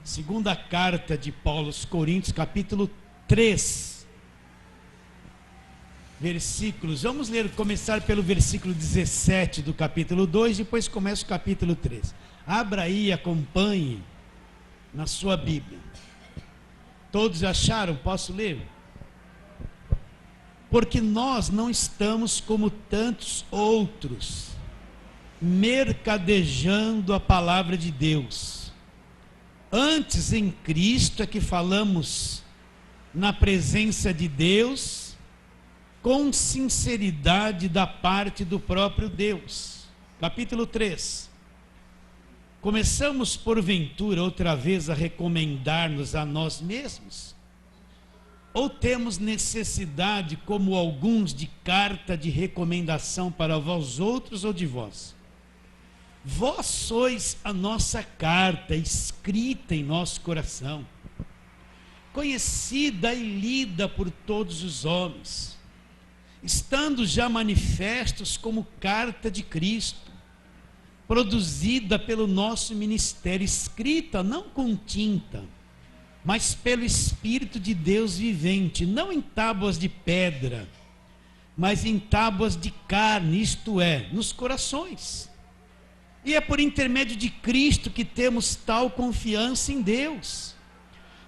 Segunda carta de Paulo aos Coríntios, capítulo 3. Versículos, vamos ler, começar pelo versículo 17 do capítulo 2, depois começa o capítulo 3. Abra aí e acompanhe na sua Bíblia. Todos acharam? Posso ler? Porque nós não estamos como tantos outros, mercadejando a palavra de Deus. Antes, em Cristo é que falamos na presença de Deus, com sinceridade da parte do próprio Deus. Capítulo 3. Começamos, porventura, outra vez a recomendar-nos a nós mesmos? Ou temos necessidade, como alguns, de carta de recomendação para vós outros ou de vós? Vós sois a nossa carta, escrita em nosso coração, conhecida e lida por todos os homens, estando já manifestos como carta de Cristo, produzida pelo nosso ministério, escrita não com tinta, mas pelo Espírito de Deus vivente, não em tábuas de pedra, mas em tábuas de carne, isto é, nos corações. E é por intermédio de Cristo que temos tal confiança em Deus.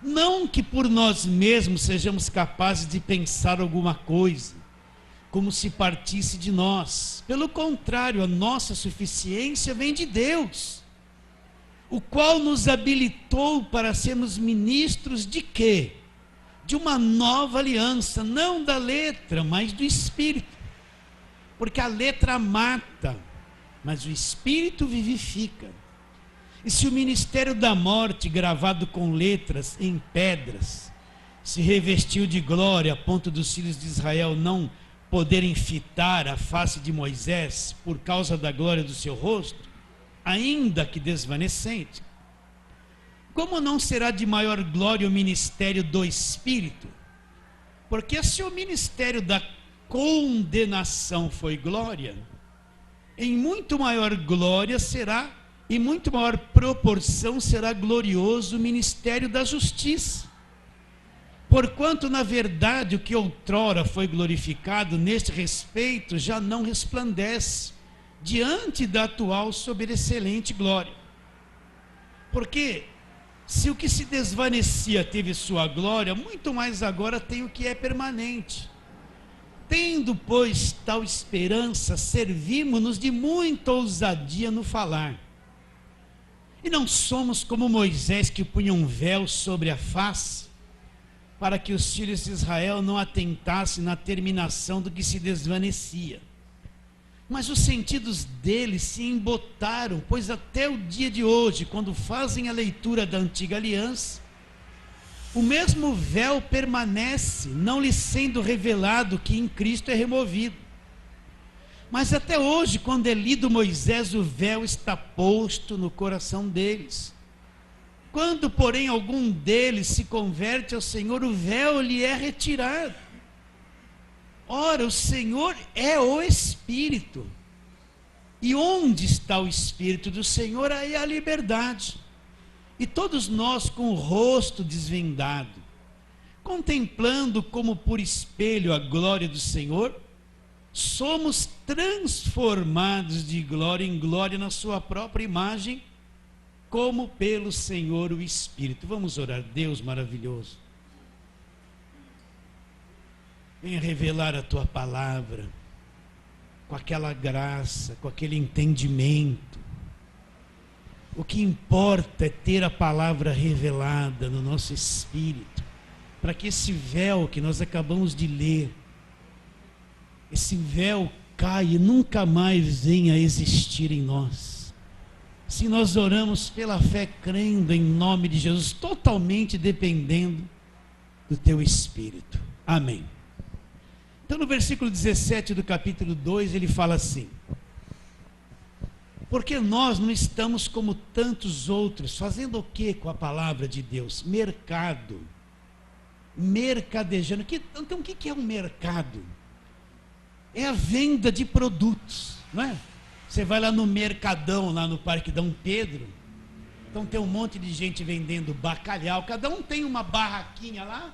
Não que por nós mesmos sejamos capazes de pensar alguma coisa, como se partisse de nós. Pelo contrário, a nossa suficiência vem de Deus, o qual nos habilitou para sermos ministros de quê? De uma nova aliança, não da letra, mas do Espírito. Porque a letra mata, mas o Espírito vivifica. E se o ministério da morte, gravado com letras em pedras, se revestiu de glória a ponto dos filhos de Israel não poderem fitar a face de Moisés por causa da glória do seu rosto, ainda que desvanecente, como não será de maior glória o ministério do Espírito? Porque se o ministério da condenação foi glória, em muito maior glória será, em muito maior proporção será glorioso o ministério da justiça. Porquanto, na verdade, o que outrora foi glorificado neste respeito já não resplandece diante da atual sobreexcelente glória. Porque se o que se desvanecia teve sua glória, muito mais agora tem o que é permanente. Tendo, pois, tal esperança, servimos-nos de muita ousadia no falar. E não somos como Moisés, que punha um véu sobre a face, para que os filhos de Israel não atentassem na terminação do que se desvanecia. Mas os sentidos deles se embotaram, pois até o dia de hoje, quando fazem a leitura da antiga aliança, o mesmo véu permanece, não lhe sendo revelado que em Cristo é removido. Mas até hoje, quando é lido Moisés, o véu está posto no coração deles. Quando, porém, algum deles se converte ao Senhor, o véu lhe é retirado. Ora, o Senhor é o Espírito. E onde está o Espírito do Senhor, aí a liberdade. E todos nós, com o rosto desvendado, contemplando como por espelho a glória do Senhor, somos transformados de glória em glória na sua própria imagem, como pelo Senhor o Espírito. Vamos orar. Deus maravilhoso, venha revelar a tua palavra, com aquela graça, com aquele entendimento. O que importa é ter a palavra revelada no nosso espírito, para que esse véu que nós acabamos de ler, esse véu caia e nunca mais venha a existir em nós. Se nós oramos pela fé, crendo em nome de Jesus, totalmente dependendo do teu Espírito. Amém. Então, no versículo 17 do capítulo 2, ele fala assim: porque nós não estamos como tantos outros, fazendo o que com a palavra de Deus? Mercado, mercadejando. Então o que é um mercado? É a venda de produtos, não é? Você vai lá no Mercadão, lá no Parque Dom Pedro, Então tem um monte de gente vendendo bacalhau, cada um tem uma barraquinha lá,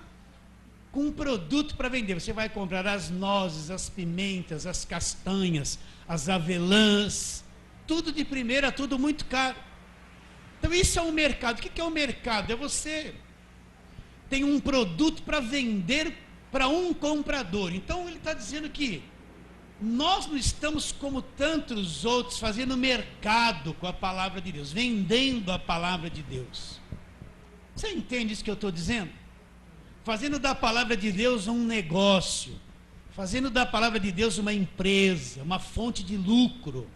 com um produto para vender. Você vai comprar as nozes, as pimentas, as castanhas, as avelãs, tudo de primeira, tudo muito caro. Então isso é um mercado. O que é um mercado? É você tem um produto para vender para um comprador. Então ele está dizendo que nós não estamos como tantos outros fazendo mercado com a palavra de Deus, vendendo a palavra de Deus. Você entende isso que eu estou dizendo? Fazendo da palavra de Deus um negócio, fazendo da palavra de Deus uma empresa, uma fonte de lucro.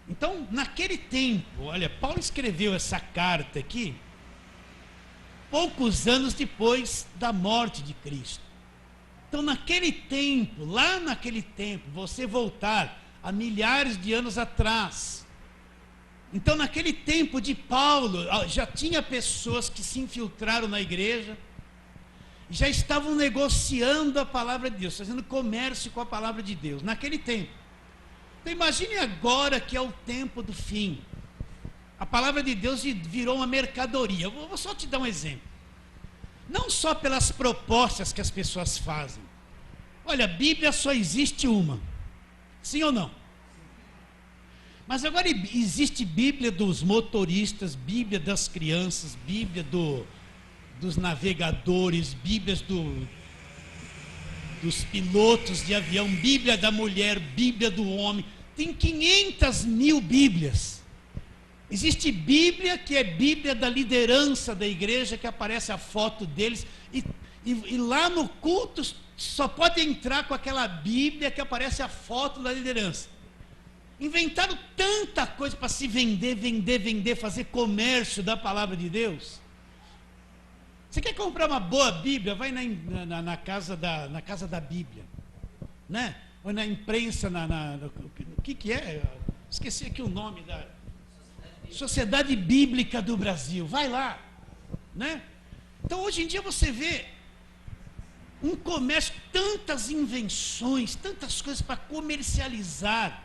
Então, naquele tempo, olha, Paulo escreveu essa carta aqui, poucos anos depois da morte de Cristo. Então, naquele tempo, lá naquele tempo, você voltar a milhares de anos atrás. Então, naquele tempo de Paulo, já tinha pessoas que se infiltraram na igreja, já estavam negociando a palavra de Deus, fazendo comércio com a palavra de Deus, naquele tempo. Então, imagine agora que é o tempo do fim. A palavra de Deus virou uma mercadoria. Eu vou só te dar um exemplo. Não só pelas propostas que as pessoas fazem. Olha, a Bíblia só existe uma. Sim ou não? Mas agora existe Bíblia dos motoristas, Bíblia das crianças, Bíblia dos navegadores, Bíblias dos pilotos de avião, Bíblia da mulher, Bíblia do homem. Tem 500 mil Bíblias. Existe Bíblia que é Bíblia da liderança da igreja, que aparece a foto deles, e lá no culto só pode entrar com aquela Bíblia que aparece a foto da liderança. Inventaram tanta coisa para se vender, fazer comércio da palavra de Deus. Você quer comprar uma boa Bíblia? Vai na casa da Bíblia, né? Ou na imprensa, o que é? Esqueci aqui o nome da Sociedade Bíblica do Brasil. Vai lá, né? Então hoje em dia você vê um comércio, tantas invenções, tantas coisas para comercializar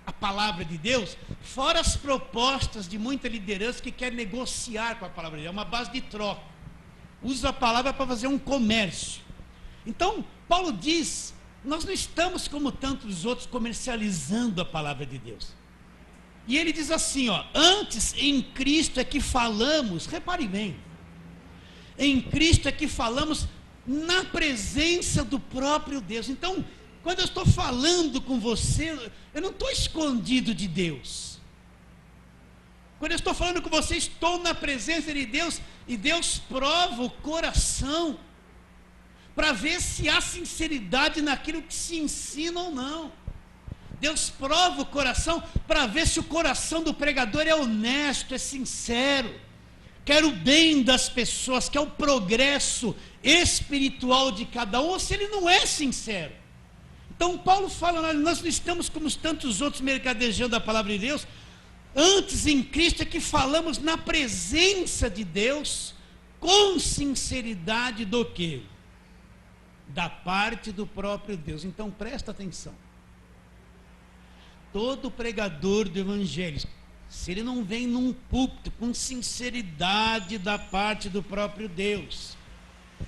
a palavra de Deus, fora as propostas de muita liderança que quer negociar com a palavra de Deus, é uma base de troca. Usa a palavra para fazer um comércio. Então, Paulo diz, nós não estamos como tantos outros comercializando a palavra de Deus. E ele diz assim, ó, antes em Cristo é que falamos, repare bem, em Cristo é que falamos na presença do próprio Deus. Então, quando eu estou falando com você, eu não estou escondido de Deus. Quando eu estou falando com você, estou na presença de Deus, e Deus prova o coração, para ver se há sinceridade naquilo que se ensina ou não. Deus prova o coração, para ver se o coração do pregador é honesto, é sincero, quer o bem das pessoas, quer o progresso espiritual de cada um, ou se ele não é sincero. Então Paulo fala, nós não estamos como tantos outros mercadejando a palavra de Deus. Antes em Cristo é que falamos na presença de Deus, com sinceridade do quê? Da parte do próprio Deus. Então presta atenção. Todo pregador do evangelho, se ele não vem num púlpito com sinceridade da parte do próprio Deus,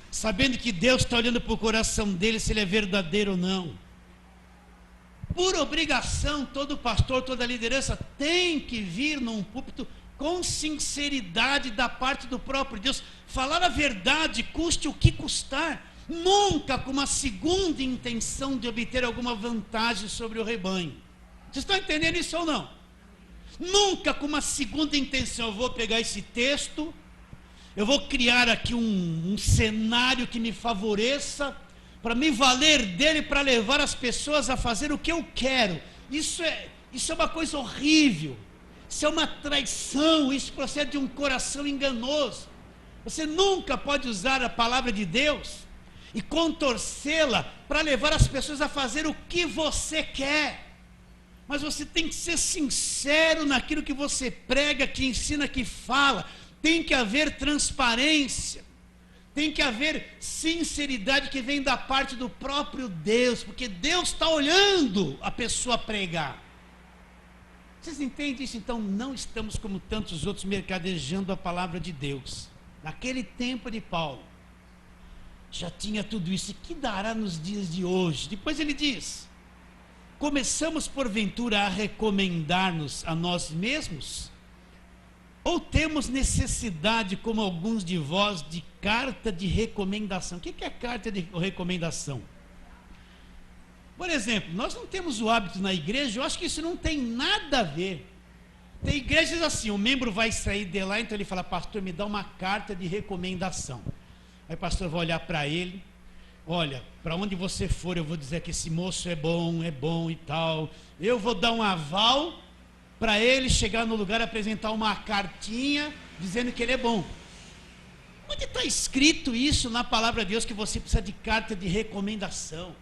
sabendo que Deus está olhando para o coração dele, se ele é verdadeiro ou não, por obrigação, todo pastor, toda liderança tem que vir num púlpito com sinceridade da parte do próprio Deus, falar a verdade, custe o que custar, nunca com uma segunda intenção de obter alguma vantagem sobre o rebanho. Vocês estão entendendo isso ou não? Nunca com uma segunda intenção, eu vou pegar esse texto, eu vou criar aqui um cenário que me favoreça, para me valer dele, para levar as pessoas a fazer o que eu quero. Isso é uma coisa horrível, isso é uma traição, isso procede de um coração enganoso. Você nunca pode usar a palavra de Deus e contorcê-la para levar as pessoas a fazer o que você quer. Mas você tem que ser sincero naquilo que você prega, que ensina, que fala. Tem que haver transparência. Tem que haver sinceridade que vem da parte do próprio Deus, porque Deus está olhando a pessoa pregar. Vocês entendem isso? Então, não estamos como tantos outros mercadejando a palavra de Deus. Naquele tempo de Paulo, já tinha tudo isso. E que dará nos dias de hoje? Depois ele diz: começamos porventura a recomendar-nos a nós mesmos? Ou temos necessidade, como alguns de vós, de carta de recomendação? O que é carta de recomendação? Por exemplo, nós não temos o hábito na igreja, eu acho que isso não tem nada a ver. Tem igrejas assim, o membro vai sair de lá, então ele fala: pastor, me dá uma carta de recomendação. Aí o pastor vai olhar para ele: olha, para onde você for, eu vou dizer que esse moço é bom e tal. Eu vou dar um aval para ele chegar no lugar, apresentar uma cartinha dizendo que ele é bom. Onde está escrito isso na palavra de Deus, que você precisa de carta de recomendação?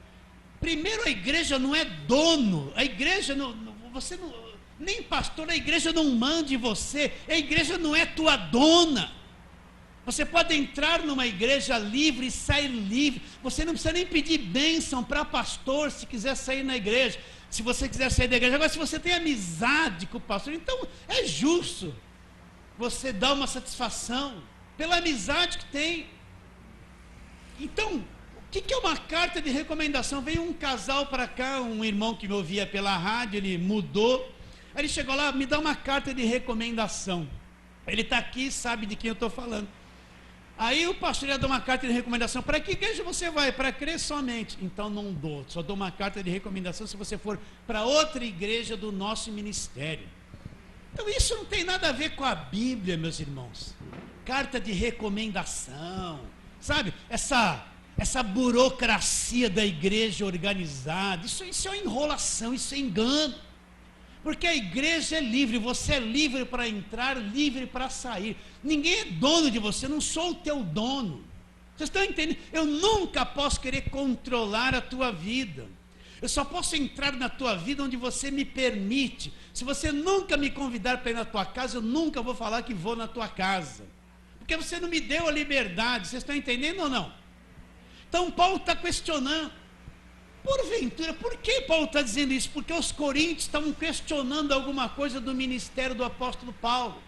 Primeiro, a igreja não é dono, a igreja não, você não, nem pastor, a igreja não manda em você, a igreja não é tua dona. Você pode entrar numa igreja livre e sair livre, você não precisa nem pedir bênção para pastor se quiser sair na igreja, se você quiser sair da igreja. Agora, se você tem amizade com o pastor, então é justo você dar uma satisfação pela amizade que tem. Então, o que é uma carta de recomendação? Veio um casal para cá, um irmão que me ouvia pela rádio, ele mudou, aí ele chegou lá: me dá uma carta de recomendação. Ele está aqui, sabe de quem eu estou falando. Aí o pastor ia dar uma carta de recomendação: para que igreja você vai? Para crer somente. Então não dou, só dou uma carta de recomendação se você for para outra igreja do nosso ministério. Então isso não tem nada a ver com a Bíblia, meus irmãos. Carta de recomendação, sabe? Essa burocracia da igreja organizada, isso é uma enrolação, isso é engano. Porque a igreja é livre, você é livre para entrar, livre para sair. Ninguém é dono de você, eu não sou o teu dono. Vocês estão entendendo? Eu nunca posso querer controlar a tua vida. Eu só posso entrar na tua vida onde você me permite. Se você nunca me convidar para ir na tua casa, eu nunca vou falar que vou na tua casa. Porque você não me deu a liberdade. Vocês estão entendendo ou não? Então Paulo está questionando. Porventura, por que Paulo está dizendo isso? Porque os coríntios estavam questionando alguma coisa do ministério do apóstolo Paulo.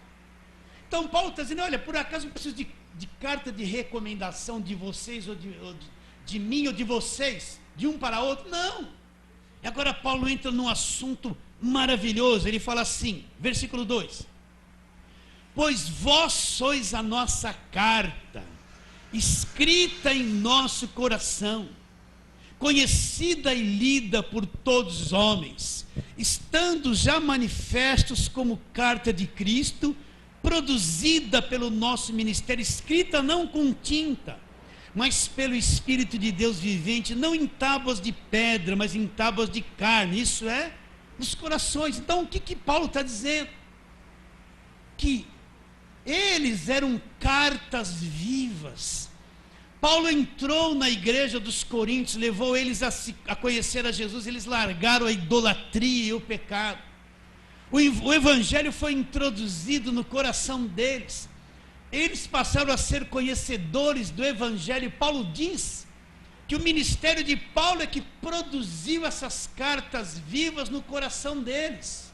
Então Paulo está dizendo: olha, por acaso eu preciso de carta de recomendação de vocês, ou de mim, ou de vocês, de um para outro? Não. E agora Paulo entra num assunto maravilhoso. Ele fala assim, versículo 2: pois vós sois a nossa carta, escrita em nosso coração, conhecida e lida por todos os homens, estando já manifestos como carta de Cristo, produzida pelo nosso ministério, escrita não com tinta, mas pelo Espírito de Deus vivente, não em tábuas de pedra, mas em tábuas de carne, isso é, nos corações. Então o que Paulo está dizendo? Que eles eram cartas vivas. Paulo entrou na igreja dos coríntios, levou eles a conhecer a Jesus, eles largaram a idolatria e o pecado. O evangelho foi introduzido no coração deles. Eles passaram a ser conhecedores do evangelho. Paulo diz que o ministério de Paulo é que produziu essas cartas vivas no coração deles.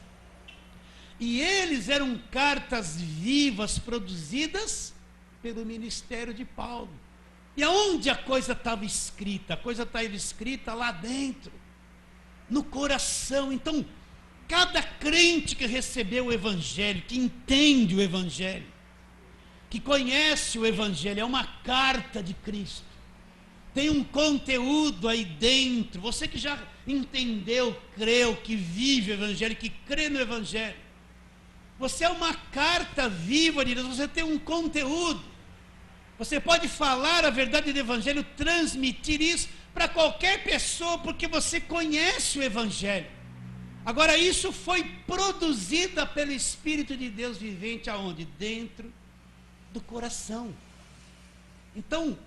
E eles eram cartas vivas produzidas pelo ministério de Paulo. E aonde a coisa estava escrita? A coisa estava escrita lá dentro, no coração. Então, cada crente que recebeu o evangelho, que entende o evangelho, que conhece o evangelho, é uma carta de Cristo. Tem um conteúdo aí dentro. Você que já entendeu, creu, que vive o evangelho, que crê no evangelho, você é uma carta viva de Deus. Você tem um conteúdo. Você pode falar a verdade do evangelho, transmitir isso para qualquer pessoa, porque você conhece o evangelho. Agora, isso foi produzido pelo Espírito de Deus vivente, aonde? Dentro do coração. Então,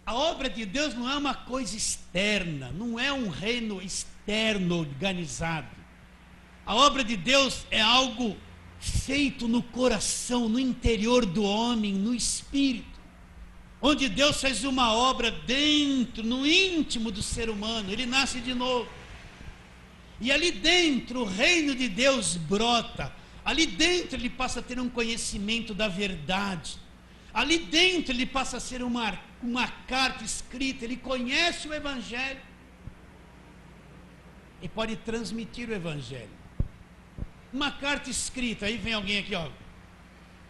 a obra de Deus não é uma coisa externa, não é um reino externo organizado. A obra de Deus é algo feito no coração, no interior do homem, no espírito. Onde Deus faz uma obra dentro, no íntimo do ser humano, ele nasce de novo. E ali dentro o reino de Deus brota. Ali dentro ele passa a ter um conhecimento da verdade. Ali dentro ele passa a ser uma carta escrita. Ele conhece o Evangelho e pode transmitir o Evangelho. Uma carta escrita. Aí vem alguém aqui, ó.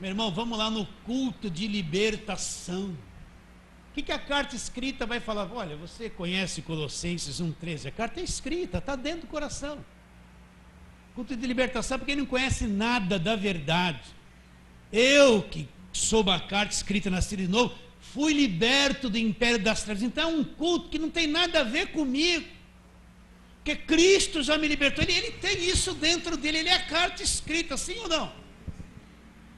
Meu irmão, vamos lá no culto de libertação. O que a carta escrita vai falar? Olha, você conhece Colossenses 1,13? A carta é escrita, está dentro do coração. Culto de libertação, porque ele não conhece nada da verdade. Eu, que sou uma carta escrita, nascido de novo, fui liberto do império das trevas. Então é um culto que não tem nada a ver comigo. Porque Cristo já me libertou. Ele tem isso dentro dele, ele é a carta escrita, sim ou não?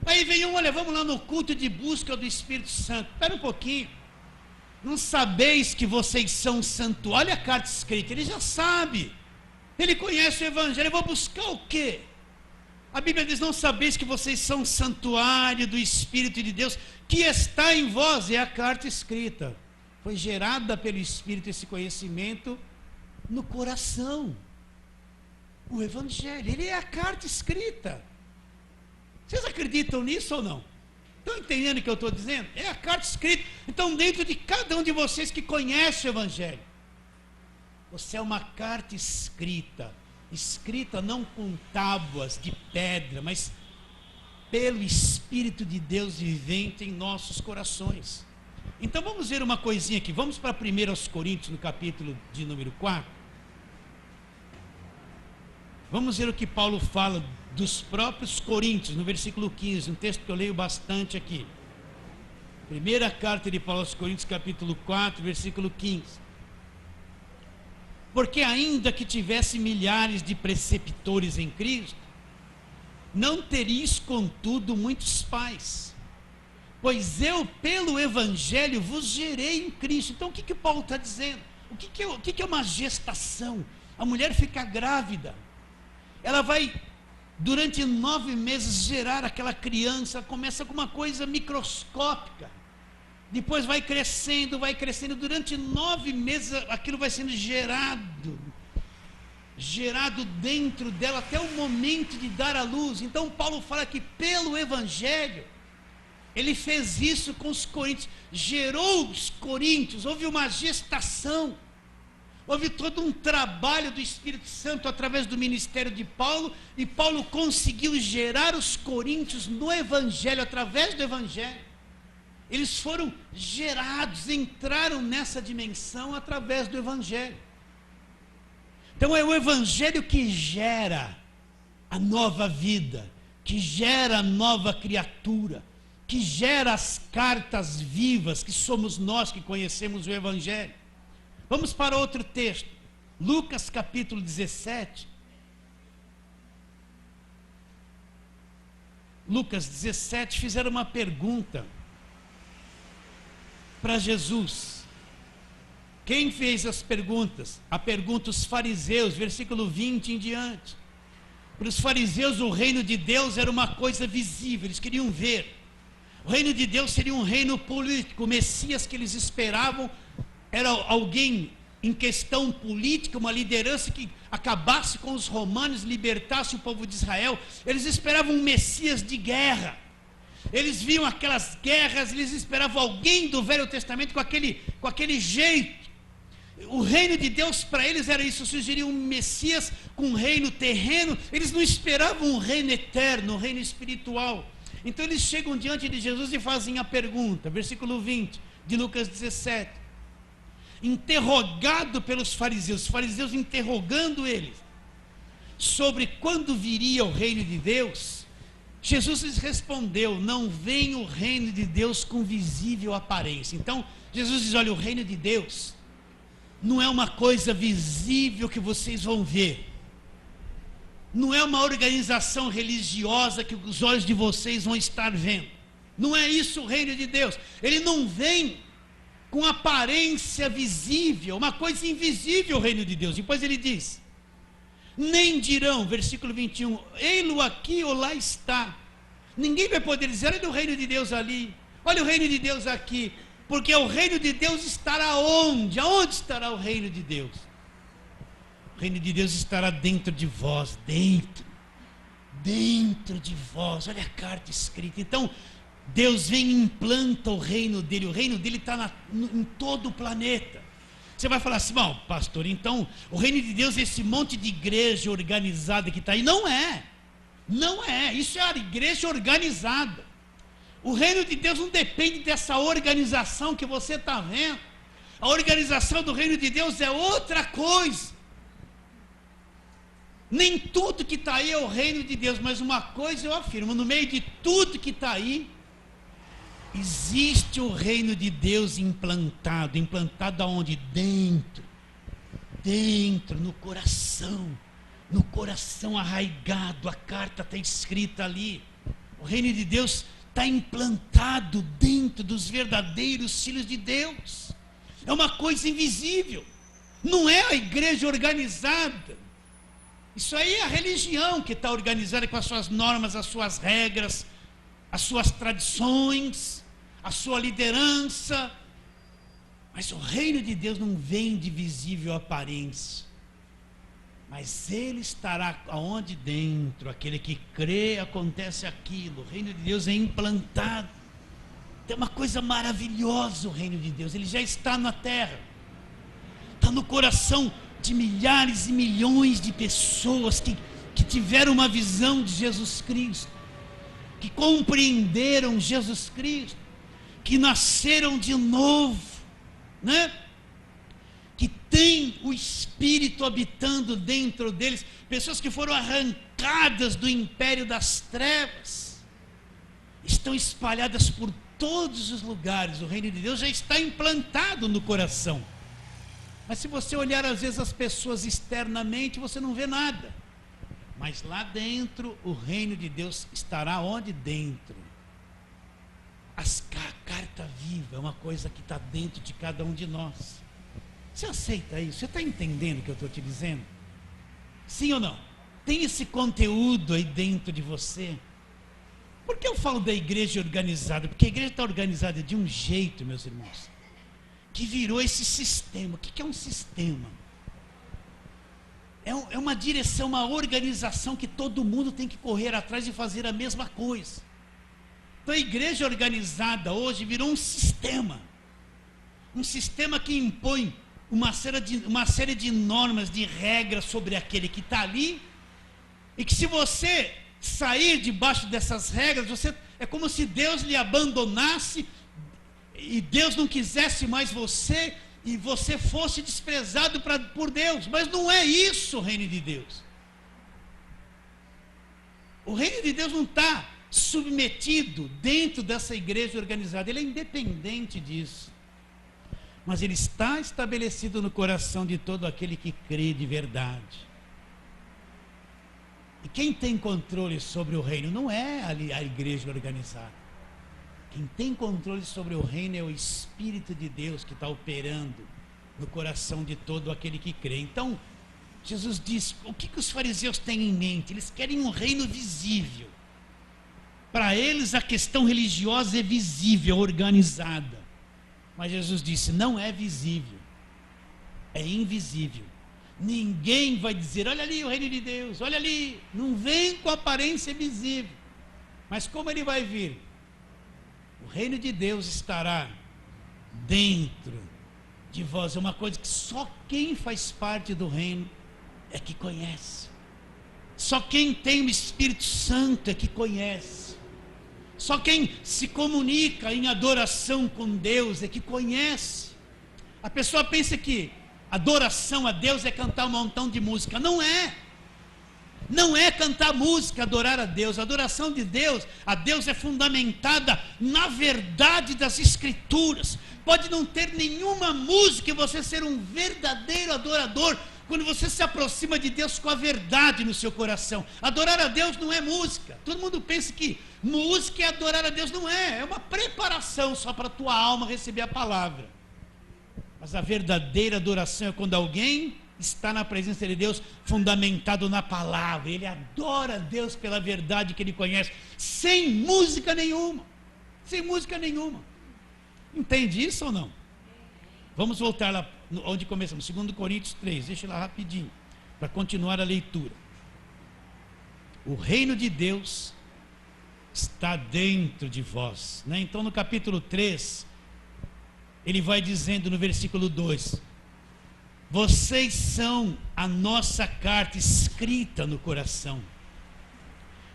Aí vem olha, vamos lá no culto de busca do Espírito Santo. Espera um pouquinho. Não sabeis que vocês são santuário? Olha a carta escrita, ele já sabe. Ele conhece o Evangelho. Eu vou buscar o quê? A Bíblia diz, não sabeis que vocês são santuário do Espírito de Deus, que está em vós. É a carta escrita. Foi gerada pelo Espírito esse conhecimento no coração. O Evangelho, ele é a carta escrita. Vocês acreditam nisso ou não? Estão entendendo o que eu estou dizendo? É a carta escrita. Então, dentro de cada um de vocês que conhece o Evangelho, você é uma carta escrita. Escrita não com tábuas de pedra, mas pelo Espírito de Deus vivente em nossos corações. Então, vamos ver uma coisinha aqui. Vamos para 1 Coríntios, no capítulo de número 4. Vamos ver o que Paulo fala dos próprios Coríntios, no versículo 15, um texto que eu leio bastante aqui. Primeira carta de Paulo aos Coríntios, capítulo 4, versículo 15. Porque ainda que tivesse milhares de preceptores em Cristo, não teríeis contudo muitos pais, pois eu pelo Evangelho vos gerei em Cristo. Então o que Paulo está dizendo? O que é uma gestação? A mulher fica grávida, ela vai durante 9 meses gerar aquela criança. Começa com uma coisa microscópica, depois vai crescendo, durante 9 meses aquilo vai sendo gerado dentro dela até o momento de dar à luz. Então Paulo fala que pelo Evangelho ele fez isso com os coríntios, gerou os coríntios, houve uma gestação. Houve todo um trabalho do Espírito Santo através do ministério de Paulo, e Paulo conseguiu gerar os coríntios no Evangelho, através do Evangelho. Eles foram gerados, entraram nessa dimensão através do Evangelho. Então é o Evangelho que gera a nova vida, que gera a nova criatura, que gera as cartas vivas, que somos nós que conhecemos o Evangelho. Vamos para outro texto, Lucas capítulo 17. Lucas 17, fizeram uma pergunta para Jesus. Quem fez as perguntas? A pergunta os fariseus, versículo 20 em diante. Para os fariseus o reino de Deus era uma coisa visível, eles queriam ver. O reino de Deus seria um reino político, o Messias que eles esperavam era alguém em questão política, uma liderança que acabasse com os romanos, libertasse o povo de Israel. Eles esperavam um Messias de guerra. Eles viam aquelas guerras, eles esperavam alguém do Velho Testamento com aquele jeito. O reino de Deus para eles era isso, sugeria um Messias com um reino terreno. Eles não esperavam um reino eterno, um reino espiritual. Então eles chegam diante de Jesus e fazem a pergunta, versículo 20 de Lucas 17. Interrogado pelos fariseus, os fariseus interrogando eles sobre quando viria o reino de Deus, Jesus lhes respondeu: não vem o reino de Deus com visível aparência. Então Jesus diz: olha, o reino de Deus não é uma coisa visível que vocês vão ver, não é uma organização religiosa que os olhos de vocês vão estar vendo. Não é isso o reino de Deus. Ele não vem com aparência visível, uma coisa invisível o reino de Deus. Depois ele diz: nem dirão, versículo 21, ei-lo aqui ou lá está. Ninguém vai poder dizer: olha o reino de Deus ali, olha o reino de Deus aqui, porque o reino de Deus estará onde? Aonde estará o reino de Deus? O reino de Deus estará dentro de vós, dentro de vós. Olha a carta escrita. Então, Deus vem e implanta o reino dele está em todo o planeta. Você vai falar assim, bom, pastor, então o reino de Deus é esse monte de igreja organizada que está aí. Não é, isso é a igreja organizada. O reino de Deus não depende dessa organização que você está vendo. A organização do reino de Deus é outra coisa. Nem tudo que está aí é o reino de Deus, mas uma coisa eu afirmo, no meio de tudo que está aí, existe o reino de Deus implantado aonde? Dentro, no coração arraigado. A carta está escrita ali. O reino de Deus está implantado dentro dos verdadeiros filhos de Deus. É uma coisa invisível, não é a igreja organizada. Isso aí é a religião que está organizada com as suas normas, as suas regras, as suas tradições, a sua liderança. Mas o reino de Deus não vem de visível aparência, mas ele estará aonde? Dentro. Aquele que crê, acontece aquilo. O reino de Deus é implantado. Tem uma coisa maravilhosa o reino de Deus, ele já está na terra, está no coração de milhares e milhões de pessoas que tiveram uma visão de Jesus Cristo, que compreenderam Jesus Cristo, que nasceram de novo, né? Que tem o Espírito habitando dentro deles, pessoas que foram arrancadas do império das trevas, estão espalhadas por todos os lugares. O reino de Deus já está implantado no coração. Mas se você olhar às vezes as pessoas externamente, você não vê nada. Mas lá dentro, o reino de Deus estará onde? Dentro. A carta viva é uma coisa que está dentro de cada um de nós. Você aceita isso? Você está entendendo o que eu estou te dizendo? Sim ou não? Tem esse conteúdo aí dentro de você? Por que eu falo da igreja organizada? Porque a igreja está organizada de um jeito, meus irmãos, que virou esse sistema. O que é um sistema? É uma direção, uma organização que todo mundo tem que correr atrás e fazer a mesma coisa. Então a igreja organizada hoje virou um sistema que impõe uma série de normas, de regras sobre aquele que está ali, e que se você sair debaixo dessas regras, é como se Deus lhe abandonasse e Deus não quisesse mais você, e você fosse desprezado por Deus. Mas não é isso o reino de Deus. O reino de Deus não está submetido dentro dessa igreja organizada, ele é independente disso, mas ele está estabelecido no coração de todo aquele que crê de verdade. E quem tem controle sobre o reino não é a igreja organizada. Quem tem controle sobre o reino é o Espírito de Deus que está operando no coração de todo aquele que crê. Então, Jesus diz, o que os fariseus têm em mente? Eles querem um reino visível. Para eles a questão religiosa é visível, organizada. Mas Jesus disse, não é visível, é invisível. Ninguém vai dizer, olha ali o reino de Deus, olha ali. Não vem com aparência visível. Mas como ele vai vir? O reino de Deus estará dentro de vós. É uma coisa que só quem faz parte do reino é que conhece. Só quem tem o Espírito Santo é que conhece. Só quem se comunica em adoração com Deus é que conhece. A pessoa pensa que adoração a Deus é cantar um montão de música. Não é. Não é cantar música, adorar a Deus. A adoração de Deus, a Deus é fundamentada na verdade das Escrituras. Pode não ter nenhuma música e você ser um verdadeiro adorador quando você se aproxima de Deus com a verdade no seu coração. Adorar a Deus não é música. Todo mundo pensa que música é adorar a Deus. Não é. É uma preparação só para a tua alma receber a palavra. Mas a verdadeira adoração é quando alguém está na presença de Deus fundamentado na palavra. Ele adora a Deus pela verdade que ele conhece, sem música nenhuma. Sem música nenhuma. Entende isso ou não? Vamos voltar lá onde começamos, 2 Coríntios 3, deixa lá rapidinho. para continuar a leitura. O reino de Deus está dentro de vós, né? Então no capítulo 3, ele vai dizendo no versículo 2: vocês são a nossa carta escrita no coração,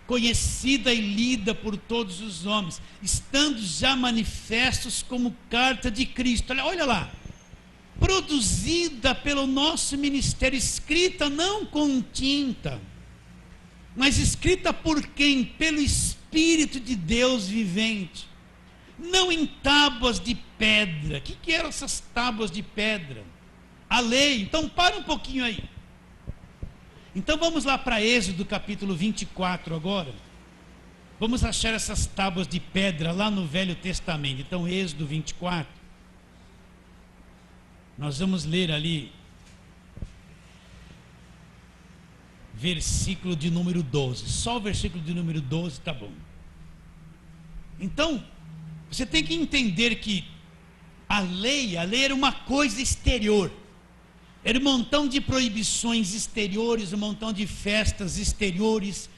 conhecida e lida por todos os homens, estando já manifestos como carta de Cristo. Olha lá, produzida pelo nosso ministério, escrita não com tinta, mas escrita por quem? Pelo Espírito de Deus vivente, não em tábuas de pedra. O que eram essas tábuas de pedra? A lei. Então para um pouquinho aí. Então vamos lá para Êxodo capítulo 24 agora. Vamos achar essas tábuas de pedra lá no Velho Testamento. Então Êxodo 24. Nós vamos ler ali versículo de número 12. Só o versículo de número 12 tá bom. Então, você tem que entender que a lei era uma coisa exterior. Era um montão de proibições exteriores, um montão de festas exteriores,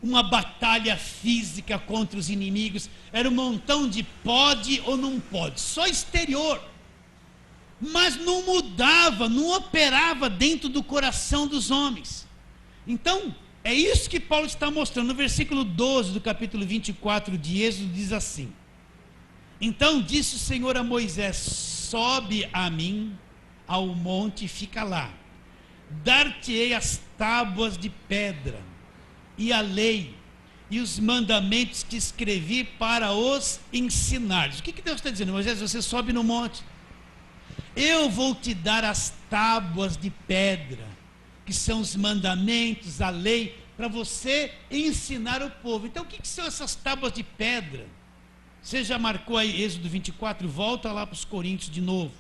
uma batalha física contra os inimigos. Era um montão de pode ou não pode, só exterior. Mas não mudava, não operava dentro do coração dos homens. Então, é isso que Paulo está mostrando. No versículo 12 do capítulo 24 de Êxodo diz assim: então disse o Senhor a Moisés: sobe a mim ao monte e fica lá. Dar-te-ei as tábuas de pedra, e a lei, e os mandamentos que escrevi para os ensinares. O que Deus está dizendo? Moisés, você sobe no monte. Eu vou te dar as tábuas de pedra, que são os mandamentos, a lei, para você ensinar o povo. Então o que são essas tábuas de pedra? Você já marcou aí Êxodo 24? Volta lá para os Coríntios de novo.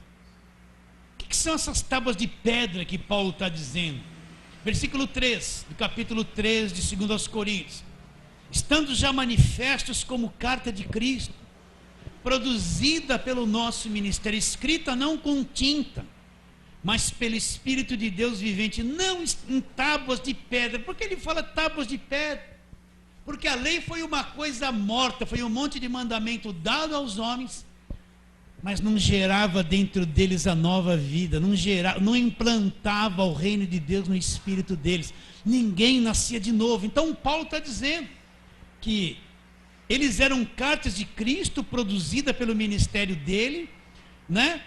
O que são essas tábuas de pedra que Paulo está dizendo? Versículo 3, do capítulo 3 de 2 aos Coríntios: estando já manifestos como carta de Cristo, produzida pelo nosso ministério, escrita não com tinta, mas pelo Espírito de Deus vivente, não em tábuas de pedra. Por que ele fala tábuas de pedra? Porque a lei foi uma coisa morta, foi um monte de mandamento dado aos homens, mas não gerava dentro deles a nova vida, não implantava o reino de Deus no espírito deles. Ninguém nascia de novo. Então Paulo está dizendo que eles eram cartas de Cristo, produzida pelo ministério dele, né?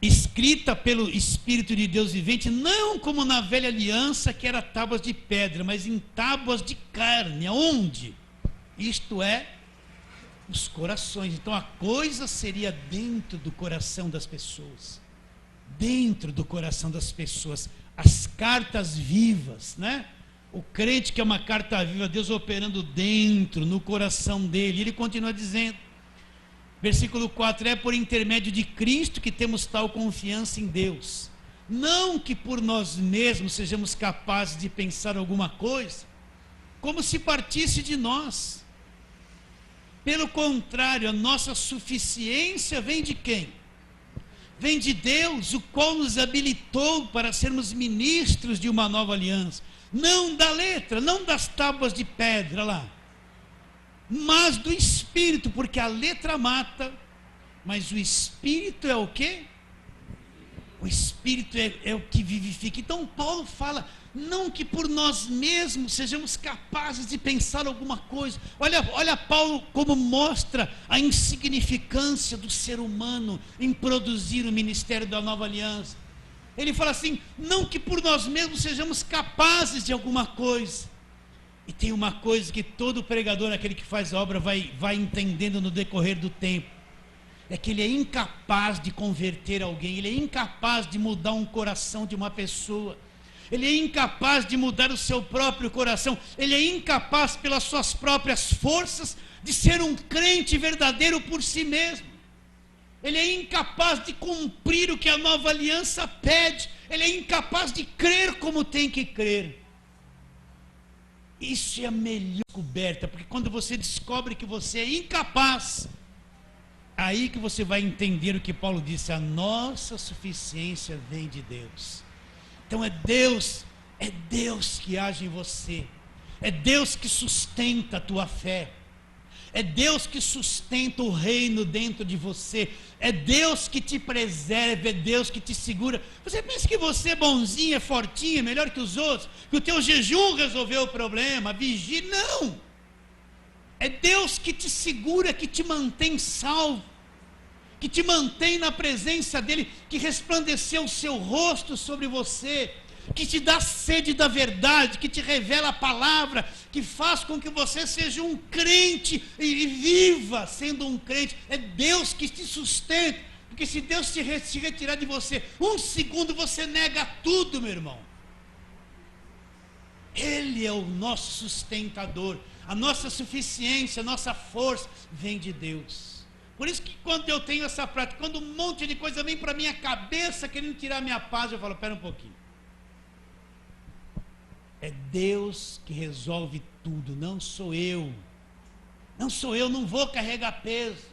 Escrita pelo Espírito de Deus vivente, não como na velha aliança, que era tábuas de pedra, mas em tábuas de carne. Aonde? Isto é, os corações. Então a coisa seria dentro do coração das pessoas. Dentro do coração das pessoas. As cartas vivas, né? O crente que é uma carta viva, Deus operando dentro, no coração dele. Ele continua dizendo, versículo 4: é por intermédio de Cristo que temos tal confiança em Deus. Não que por nós mesmos sejamos capazes de pensar alguma coisa, como se partisse de nós. Pelo contrário, a nossa suficiência vem de quem? Vem de Deus, o qual nos habilitou para sermos ministros de uma nova aliança. Não da letra, não das tábuas de pedra lá, mas do Espírito, porque a letra mata, mas o Espírito é o quê? O Espírito é o que vivifica. Então Paulo fala, não que por nós mesmos sejamos capazes de pensar alguma coisa. Olha Paulo como mostra a insignificância do ser humano em produzir o ministério da nova aliança. Ele fala assim, não que por nós mesmos sejamos capazes de alguma coisa. E tem uma coisa que todo pregador, aquele que faz a obra, vai entendendo no decorrer do tempo. É que ele é incapaz de converter alguém, ele é incapaz de mudar um coração de uma pessoa. Ele é incapaz de mudar o seu próprio coração. Ele é incapaz, pelas suas próprias forças, de ser um crente verdadeiro por si mesmo. Ele é incapaz de cumprir o que a nova aliança pede. Ele é incapaz de crer como tem que crer. Isso é a melhor descoberta, porque quando você descobre que você é incapaz, aí que você vai entender o que Paulo disse: a nossa suficiência vem de Deus. Então é Deus que age em você. É Deus que sustenta a tua fé. É Deus que sustenta o reino dentro de você. É Deus que te preserva, é Deus que te segura. Você pensa que você é bonzinho, é fortinho, é melhor que os outros, que o teu jejum resolveu o problema, vigia? Não! É Deus que te segura, que te mantém salvo, que te mantém na presença dEle, que resplandeceu o seu rosto sobre você, que te dá sede da verdade, que te revela a palavra, que faz com que você seja um crente e viva sendo um crente. É Deus que te sustenta, porque se Deus se retirar de você um segundo, você nega tudo, meu irmão. Ele é o nosso sustentador, a nossa suficiência, a nossa força vem de Deus. Por isso que quando eu tenho essa prática, quando um monte de coisa vem para minha cabeça querendo tirar a minha paz, eu falo, espera um pouquinho. É Deus que resolve tudo, não sou eu. Não sou eu, não vou carregar peso.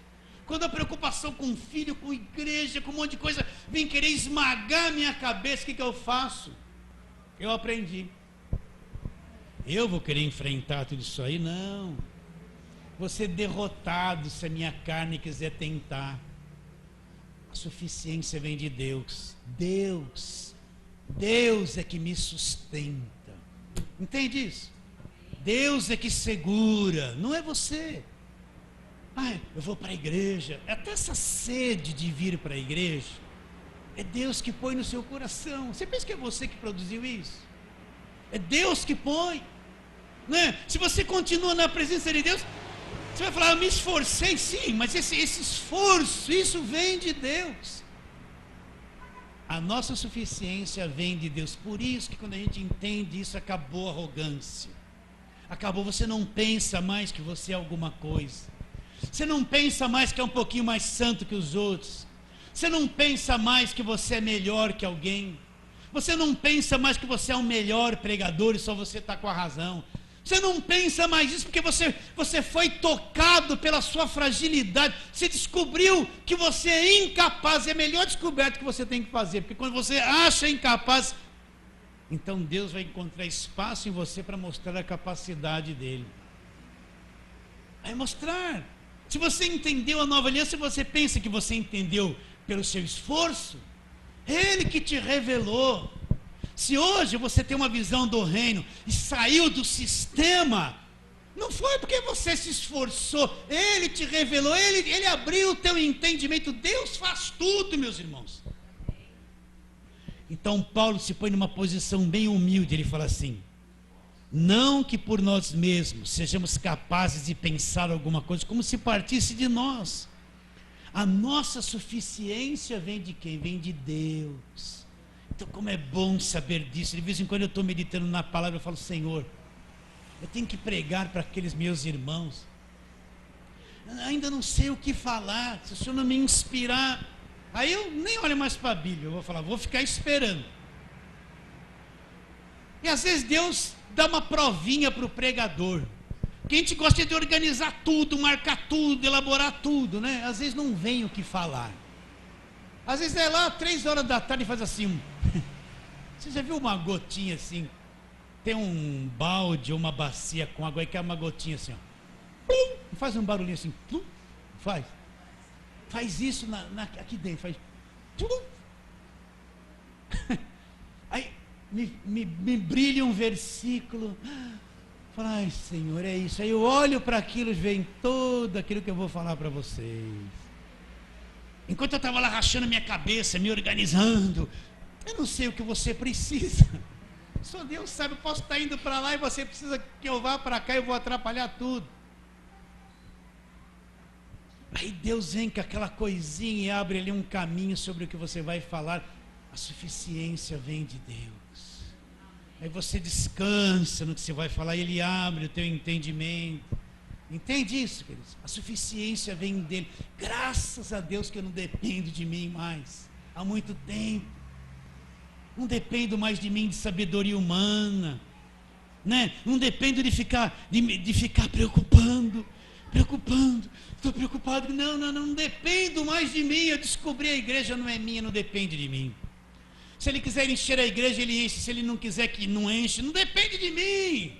Quando a preocupação com filho, com igreja, com um monte de coisa, vem querer esmagar a minha cabeça, o que eu faço? Eu aprendi. Eu vou querer enfrentar tudo isso aí? Não. Vou ser derrotado se a minha carne quiser tentar. A suficiência vem de Deus. Deus é que me sustenta. Entende isso? Deus é que segura, não é você. Eu vou para a igreja. Até essa sede de vir para a igreja, é Deus que põe no seu coração. Você pensa que é você que produziu isso? É Deus que põe, né? Se você continua na presença de Deus, você vai falar, eu me esforcei, sim, mas esse esforço, isso vem de Deus. A nossa suficiência vem de Deus. Por isso que quando a gente entende isso, acabou a arrogância. Acabou, você não pensa mais que você é alguma coisa. Você não pensa mais que é um pouquinho mais santo que os outros. Você não pensa mais que você é melhor que alguém. Você não pensa mais que você é o melhor pregador e só você está com a razão. Você não pensa mais isso porque você foi tocado pela sua fragilidade. Você descobriu que você é incapaz. É a melhor descoberta que você tem que fazer. Porque quando você acha incapaz, então Deus vai encontrar espaço em você para mostrar a capacidade dele. Vai mostrar. Se você entendeu a nova aliança, você pensa que você entendeu pelo seu esforço, ele que te revelou. Se hoje você tem uma visão do reino e saiu do sistema, não foi porque você se esforçou, ele te revelou, ele abriu o teu entendimento. Deus faz tudo, meus irmãos. Então Paulo se põe numa posição bem humilde, ele fala assim, não que por nós mesmos sejamos capazes de pensar alguma coisa, como se partisse de nós. A nossa suficiência vem de quem? Vem de Deus. Então como é bom saber disso. De vez em quando eu estou meditando na palavra, eu falo, Senhor, eu tenho que pregar para aqueles meus irmãos. Eu ainda não sei o que falar, se o Senhor não me inspirar. Aí eu nem olho mais para a Bíblia, eu vou falar, vou ficar esperando. E às vezes Deus dá uma provinha para o pregador. Que a gente gosta de organizar tudo, marcar tudo, elaborar tudo, né? Às vezes não vem o que falar. Às vezes é lá 3 horas da tarde e faz assim. Você já viu uma gotinha assim? Tem um balde ou uma bacia com água e cai uma gotinha assim, ó. Plum, faz um barulhinho assim. Plum, faz isso aqui dentro. Faz. Plum. Aí me brilha um versículo. Fala, ai Senhor, é isso. Aí eu olho para aquilo e vem todo aquilo que eu vou falar para vocês. Enquanto eu estava lá rachando minha cabeça, me organizando, eu não sei o que você precisa. Só Deus sabe, eu posso estar indo para lá e você precisa que eu vá para cá e eu vou atrapalhar tudo. Aí Deus vem com aquela coisinha e abre ali um caminho sobre o que você vai falar. A suficiência vem de Deus. Aí você descansa no que você vai falar e Ele abre o teu entendimento. Entende isso, queridos? A suficiência vem dEle. Graças a Deus que eu não dependo de mim mais. Há muito tempo. Não dependo mais de mim, de sabedoria humana. Né? Não dependo de ficar preocupando. Estou preocupado. Não dependo mais de mim. Eu descobri a igreja não é minha, não depende de mim. Se ele quiser encher a igreja, ele enche. Se ele não quiser, que não enche. Não depende de mim,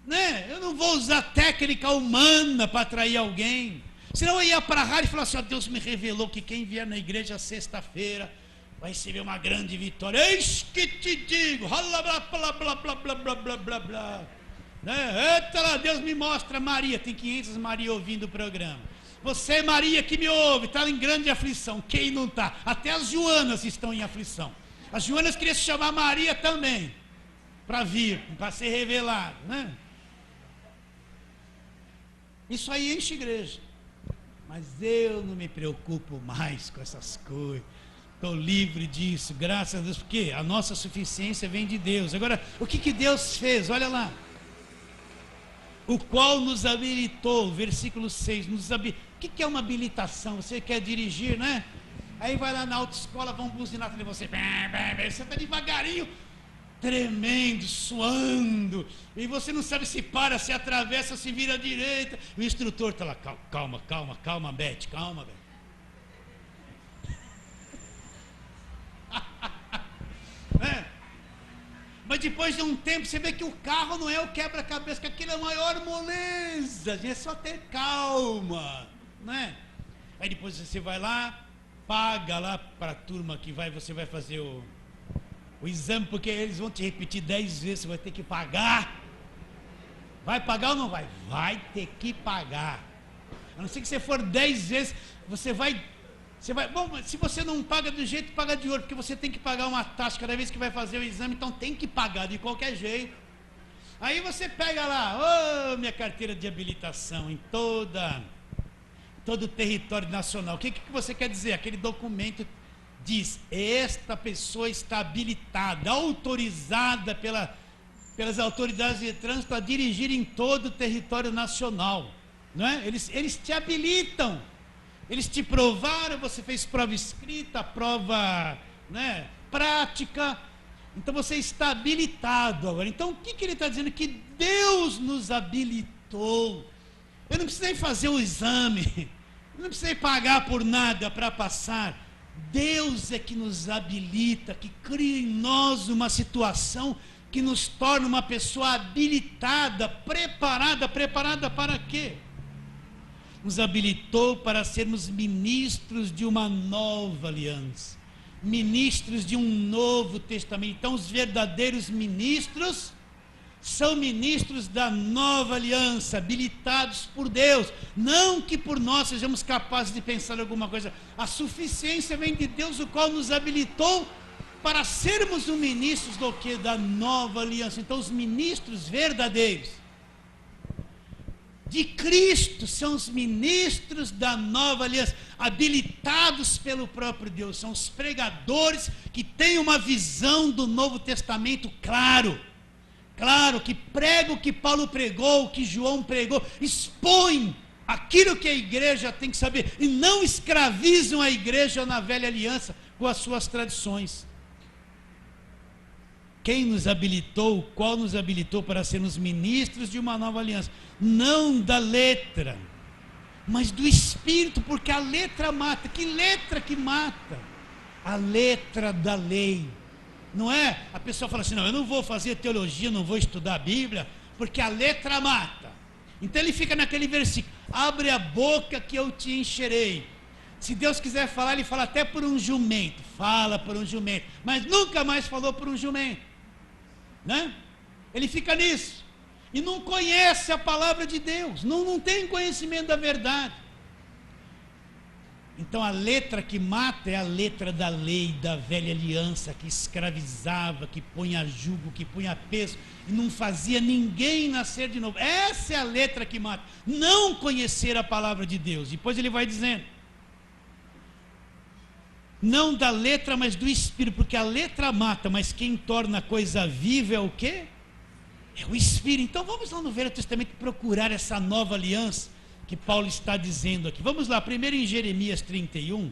né? Eu não vou usar técnica humana para atrair alguém. Senão eu ia para a rádio e falar assim: ó, Deus me revelou que quem vier na igreja sexta-feira vai receber uma grande vitória. Eis que te digo, blá blá blá blá blá blá blá blá blá blá, né? Eita lá, Deus me mostra Maria. Tem 500 Maria ouvindo o programa. Você, Maria, que me ouve, está em grande aflição. Quem não está? Até as Joanas estão em aflição. As Joanas queriam se chamar Maria também, para vir, para ser revelado, né? Isso aí enche igreja. Mas eu não me preocupo mais com essas coisas. Estou livre disso, graças a Deus, porque a nossa suficiência vem de Deus. Agora, o que Deus fez? Olha lá. O qual nos habilitou, versículo 6, o que é uma habilitação? Você quer dirigir, né? Aí vai lá na autoescola, vão buzinar para você. Você está devagarinho, tremendo, suando, e você não sabe se para, se atravessa, se vira à direita. O instrutor está lá, calma, Beth, calma, Beth. É. Mas depois de um tempo você vê que o carro não é o quebra-cabeça, que aquilo é a maior moleza, é só ter calma, né? Aí depois você vai lá, paga lá para a turma que você vai fazer o exame, porque eles vão te repetir 10 vezes, você vai ter que pagar. Vai pagar ou não vai? Vai ter que pagar. A não ser que você for 10 vezes, você vai. Bom, se você não paga do jeito, paga de outro, porque você tem que pagar uma taxa cada vez que vai fazer o exame, então tem que pagar de qualquer jeito. Aí você pega lá, minha carteira de habilitação em todo o território nacional. O que você quer dizer? Aquele documento diz: esta pessoa está habilitada, autorizada pelas autoridades de trânsito a dirigir em todo o território nacional, não é? Eles te habilitam. Eles te provaram, você fez prova escrita, prova, né, prática. Então você está habilitado agora. Então o que ele está dizendo? Que Deus nos habilitou. Eu não precisei fazer o exame, eu não precisei pagar por nada para passar. Deus é que nos habilita, que cria em nós uma situação que nos torna uma pessoa habilitada, preparada para quê? Nos habilitou para sermos ministros de uma nova aliança, ministros de um novo testamento. Então os verdadeiros ministros são ministros da nova aliança, habilitados por Deus, não que por nós sejamos capazes de pensar alguma coisa. A suficiência vem de Deus, o qual nos habilitou para sermos os ministros do que? Da nova aliança. Então os ministros verdadeiros de Cristo são os ministros da nova aliança, habilitados pelo próprio Deus. São os pregadores que têm uma visão do Novo Testamento claro, que pregam o que Paulo pregou, o que João pregou, expõem aquilo que a igreja tem que saber, e não escravizam a igreja na velha aliança com as suas tradições. Quem nos habilitou, o qual nos habilitou para sermos ministros de uma nova aliança, não da letra, mas do Espírito, porque a letra mata. Que letra que mata? A letra da lei, não é? A pessoa fala assim: não, eu não vou fazer teologia, não vou estudar a Bíblia, porque a letra mata. Então ele fica naquele versículo: abre a boca que eu te encherei. Se Deus quiser falar, ele fala até por um jumento, fala por um jumento, mas nunca mais falou por um jumento, né? Ele fica nisso e não conhece a palavra de Deus, não tem conhecimento da verdade. Então a letra que mata é a letra da lei, da velha aliança, que escravizava, que punha jugo, que punha peso e não fazia ninguém nascer de novo. Essa é a letra que mata, não conhecer a palavra de Deus. Depois ele vai dizendo: não da letra, mas do Espírito, porque a letra mata, mas quem torna a coisa viva é o quê? É o Espírito. Então vamos lá no Velho Testamento procurar essa nova aliança que Paulo está dizendo aqui. Vamos lá, primeiro em Jeremias 31.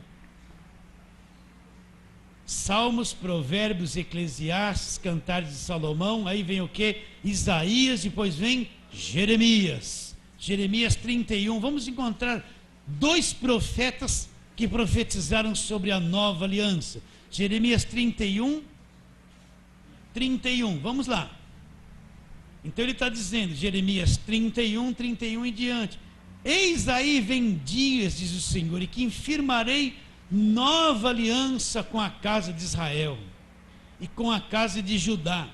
Salmos, Provérbios, Eclesiastes, Cantares de Salomão, aí vem o quê? Isaías, depois vem Jeremias. Jeremias 31, vamos encontrar dois profetas que profetizaram sobre a nova aliança. Jeremias 31, vamos lá. Então ele está dizendo, Jeremias 31 em diante: eis aí vem dias, diz o Senhor, e que firmarei nova aliança com a casa de Israel e com a casa de Judá,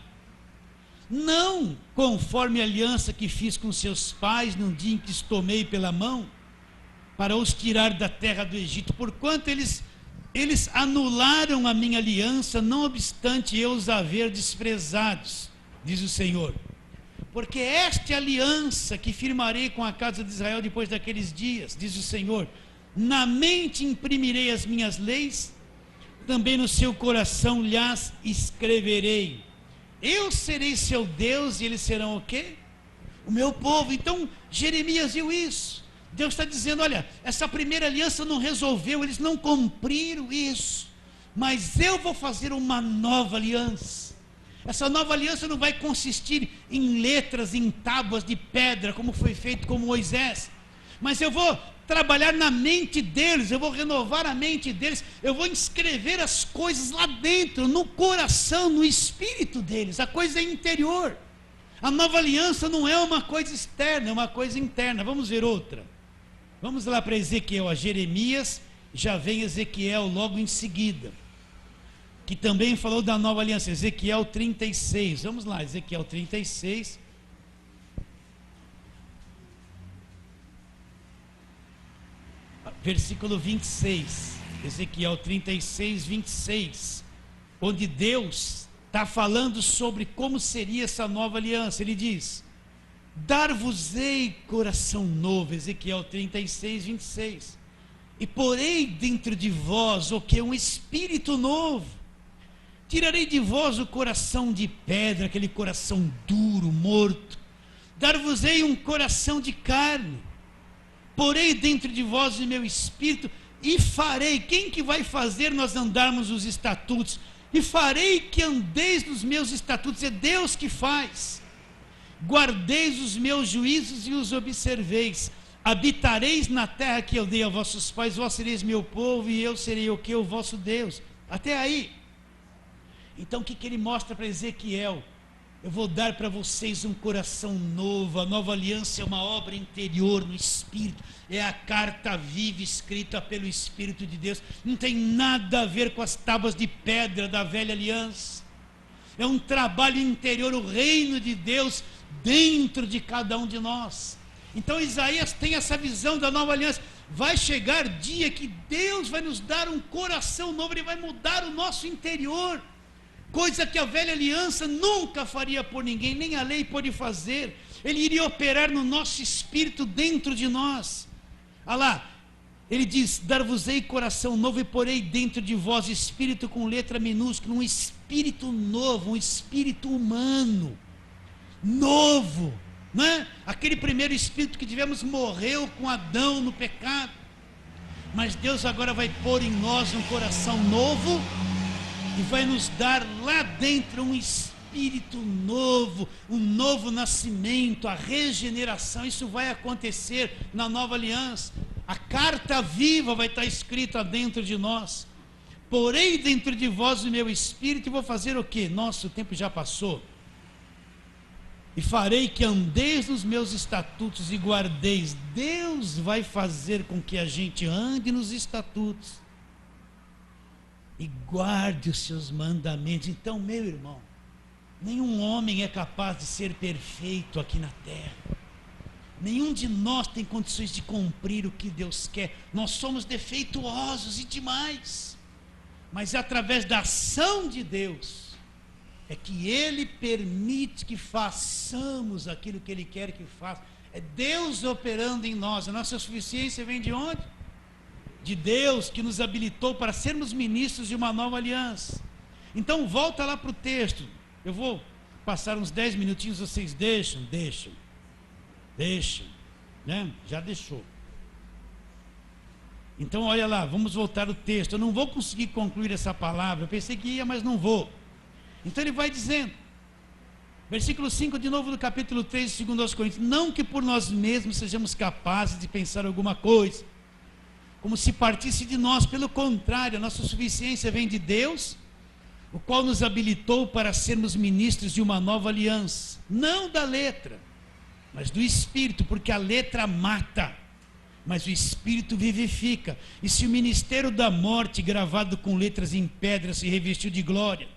não conforme a aliança que fiz com seus pais no dia em que os tomei pela mão, para os tirar da terra do Egito, porquanto eles anularam a minha aliança, não obstante eu os haver desprezados, diz o Senhor. Porque esta é a aliança que firmarei com a casa de Israel depois daqueles dias, diz o Senhor: na mente imprimirei as minhas leis, também no seu coração lhas escreverei. Eu serei seu Deus e eles serão o quê? O meu povo. Então Jeremias viu isso. Deus está dizendo: olha, essa primeira aliança não resolveu, eles não cumpriram isso, mas eu vou fazer uma nova aliança. Essa nova aliança não vai consistir em letras, em tábuas de pedra, como foi feito com Moisés, mas eu vou trabalhar na mente deles, eu vou renovar a mente deles, eu vou inscrever as coisas lá dentro, no coração, no espírito deles. A coisa é interior. A nova aliança não é uma coisa externa, é uma coisa interna. Vamos ver outra. Vamos lá para Ezequiel, a Jeremias, já vem Ezequiel logo em seguida, que também falou da nova aliança. Ezequiel 36, vamos lá, Ezequiel 36, versículo 26, Ezequiel 36, 26, onde Deus está falando sobre como seria essa nova aliança. Ele diz: dar-vos-ei coração novo, Ezequiel 36, 26, e porei dentro de vós o que? Um espírito novo. Tirarei de vós o coração de pedra, aquele coração duro, morto. Dar-vos-ei um coração de carne. Porei dentro de vós o meu espírito e farei. Quem que vai fazer nós andarmos os estatutos? E farei que andeis nos meus estatutos. É Deus que faz. Guardeis os meus juízos e os observeis. Habitareis na terra que eu dei a vossos pais. Vós sereis meu povo e eu serei o que? O vosso Deus. Até aí. Então o que ele mostra para Ezequiel? Eu vou dar para vocês um coração novo. A nova aliança é uma obra interior no Espírito. É a carta viva escrita pelo Espírito de Deus. Não tem nada a ver com as tábuas de pedra da velha aliança. É um trabalho interior, o reino de Deus dentro de cada um de nós. Então Isaías tem essa visão da nova aliança. Vai chegar dia que Deus vai nos dar um coração novo. Ele vai mudar o nosso interior, coisa que a velha aliança nunca faria por ninguém, nem a lei pôde fazer. Ele iria operar no nosso espírito dentro de nós. Olha lá, ele diz: dar-vos-ei coração novo e porei dentro de vós espírito com letra minúscula, um espírito novo, um espírito humano, novo, não é? Aquele primeiro espírito que tivemos morreu com Adão no pecado, mas Deus agora vai pôr em nós um coração novo, e vai nos dar lá dentro um espírito novo, um novo nascimento, a regeneração. Isso vai acontecer na nova aliança. A carta viva vai estar escrita dentro de nós. Porei dentro de vós o meu espírito e vou fazer o quê? Nossa, o tempo já passou. E farei que andeis nos meus estatutos e guardeis. Deus vai fazer com que a gente ande nos estatutos e guarde os seus mandamentos. Então, meu irmão, nenhum homem é capaz de ser perfeito aqui na terra. Nenhum de nós tem condições de cumprir o que Deus quer. Nós somos defeituosos e demais. Mas é através da ação de Deus é que Ele permite que façamos aquilo que Ele quer que faça. É Deus operando em nós. A nossa suficiência vem de onde? De Deus, que nos habilitou para sermos ministros de uma nova aliança. Então volta lá para o texto. Eu vou passar uns 10 minutinhos. Vocês deixam, né? Já deixou. Então olha lá, vamos voltar ao texto. Eu não vou conseguir concluir essa palavra. Eu pensei que ia, mas não vou. Então ele vai dizendo, versículo 5 de novo do capítulo 3, segundo aos Coríntios: não que por nós mesmos sejamos capazes de pensar alguma coisa, como se partisse de nós. Pelo contrário, a nossa suficiência vem de Deus, o qual nos habilitou para sermos ministros de uma nova aliança, não da letra, mas do Espírito, porque a letra mata, mas o Espírito vivifica. E se o ministério da morte, gravado com letras em pedra, se revestiu de glória,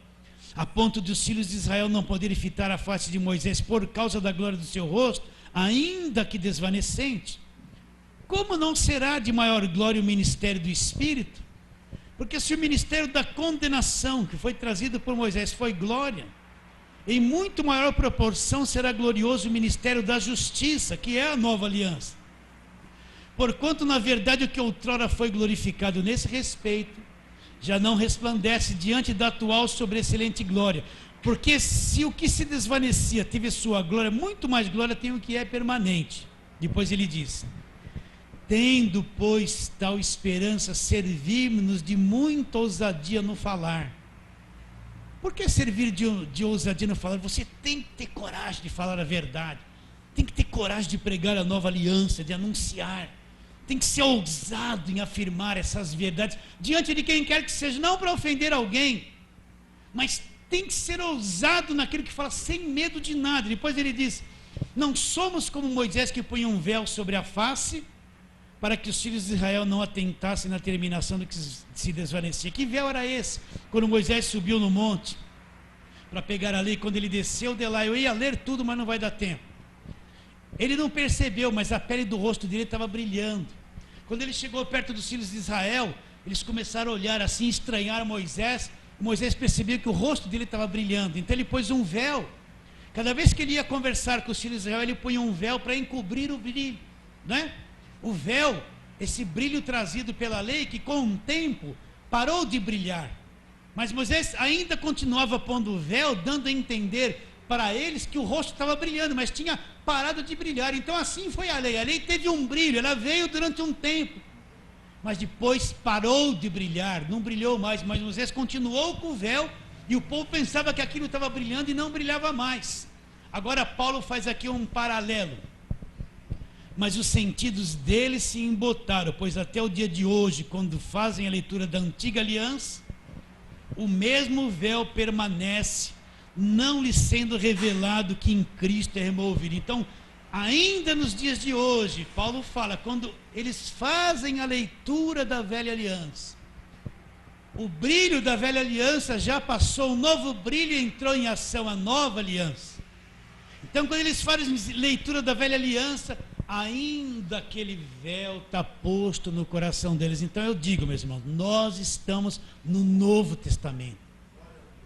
a ponto de os filhos de Israel não poderem fitar a face de Moisés por causa da glória do seu rosto, ainda que desvanecente, como não será de maior glória o ministério do Espírito? Porque se o ministério da condenação, que foi trazido por Moisés, foi glória, em muito maior proporção será glorioso o ministério da justiça, que é a nova aliança. Porquanto, na verdade, o que outrora foi glorificado nesse respeito, já não resplandece diante da atual sobreexcelente glória. Porque se o que se desvanecia teve sua glória, muito mais glória tem o que é permanente. Depois ele diz: tendo, pois, tal esperança, servimos-nos de muita ousadia no falar. Por que servir de ousadia no falar? Você tem que ter coragem de falar a verdade, tem que ter coragem de pregar a nova aliança, de anunciar, tem que ser ousado em afirmar essas verdades, diante de quem quer que seja, não para ofender alguém, mas tem que ser ousado naquilo que fala, sem medo de nada. Depois ele diz: não somos como Moisés, que punha um véu sobre a face, para que os filhos de Israel não atentassem na terminação do que se desvanecia. Que véu era esse? Quando Moisés subiu no monte para pegar a lei, quando ele desceu de lá, eu ia ler tudo, mas não vai dar tempo. Ele não percebeu, mas a pele do rosto dele estava brilhando. Quando ele chegou perto dos filhos de Israel, eles começaram a olhar assim, estranhar Moisés. Moisés percebeu que o rosto dele estava brilhando, então ele pôs um véu. Cada vez que ele ia conversar com os filhos de Israel, ele punha um véu para encobrir o brilho, né? O véu, esse brilho trazido pela lei, que com o tempo parou de brilhar, mas Moisés ainda continuava pondo o véu, dando a entender para eles que o rosto estava brilhando, mas tinha parado de brilhar. Então assim foi a lei teve um brilho, ela veio durante um tempo, mas depois parou de brilhar, não brilhou mais, mas Moisés continuou com o véu, e o povo pensava que aquilo estava brilhando e não brilhava mais. Agora Paulo faz aqui um paralelo: mas os sentidos deles se embotaram, pois até o dia de hoje, quando fazem a leitura da antiga aliança, o mesmo véu permanece, não lhe sendo revelado que em Cristo é removido. Então, ainda nos dias de hoje, Paulo fala, quando eles fazem a leitura da velha aliança, o brilho da velha aliança já passou, um novo brilho entrou em ação, a nova aliança. Então, quando eles fazem leitura da velha aliança, ainda aquele véu está posto no coração deles. Então eu digo, meus irmãos, nós estamos no Novo Testamento,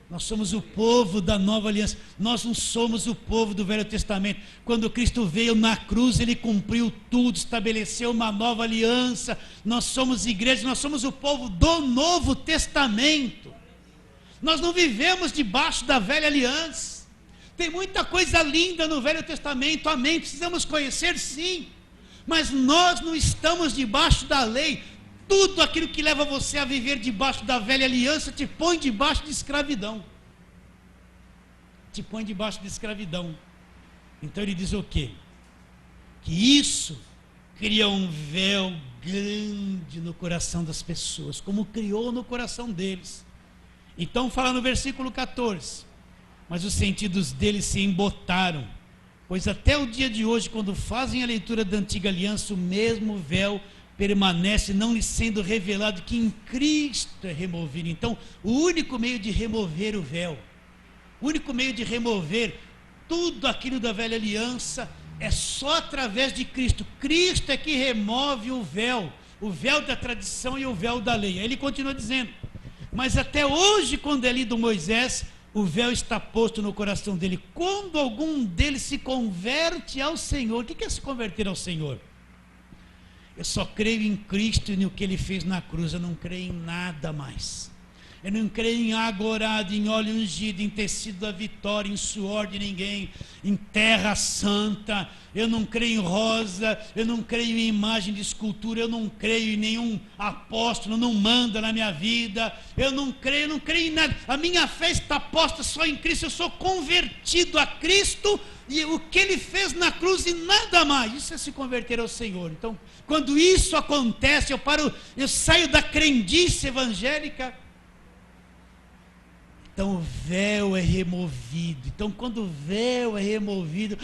nós somos o povo da nova aliança, nós não somos o povo do Velho Testamento. Quando Cristo veio na cruz, Ele cumpriu tudo, estabeleceu uma nova aliança. Nós somos igreja, nós somos o povo do Novo Testamento, nós não vivemos debaixo da velha aliança. Tem muita coisa linda no Velho Testamento, amém, precisamos conhecer, sim, mas nós não estamos debaixo da lei. Tudo aquilo que leva você a viver debaixo da velha aliança te põe debaixo de escravidão, te põe debaixo de escravidão. Então ele diz o quê? Que isso cria um véu grande no coração das pessoas, como criou no coração deles. Então fala no versículo 14: mas os sentidos deles se embotaram, pois até o dia de hoje, quando fazem a leitura da antiga aliança, o mesmo véu permanece, não lhe sendo revelado que em Cristo é removido. Então, o único meio de remover o véu, o único meio de remover tudo aquilo da velha aliança, é só através de Cristo. Cristo é que remove o véu da tradição e o véu da lei. Aí ele continua dizendo: mas até hoje, quando é lido Moisés, o véu está posto no coração dele. Quando algum deles se converte ao Senhor, o que é se converter ao Senhor? Eu só creio em Cristo e no que Ele fez na cruz, eu não creio em nada mais. Eu não creio em água orada, em óleo ungido, em tecido da vitória, em suor de ninguém, em terra santa. Eu não creio em rosa, eu não creio em imagem de escultura, eu não creio em nenhum apóstolo, não manda na minha vida. Eu não creio em nada. A minha fé está posta só em Cristo. Eu sou convertido a Cristo e o que Ele fez na cruz e nada mais. Isso é se converter ao Senhor. Então, quando isso acontece, eu saio da crendice evangélica. Então o véu é removido. Então quando o véu é removido,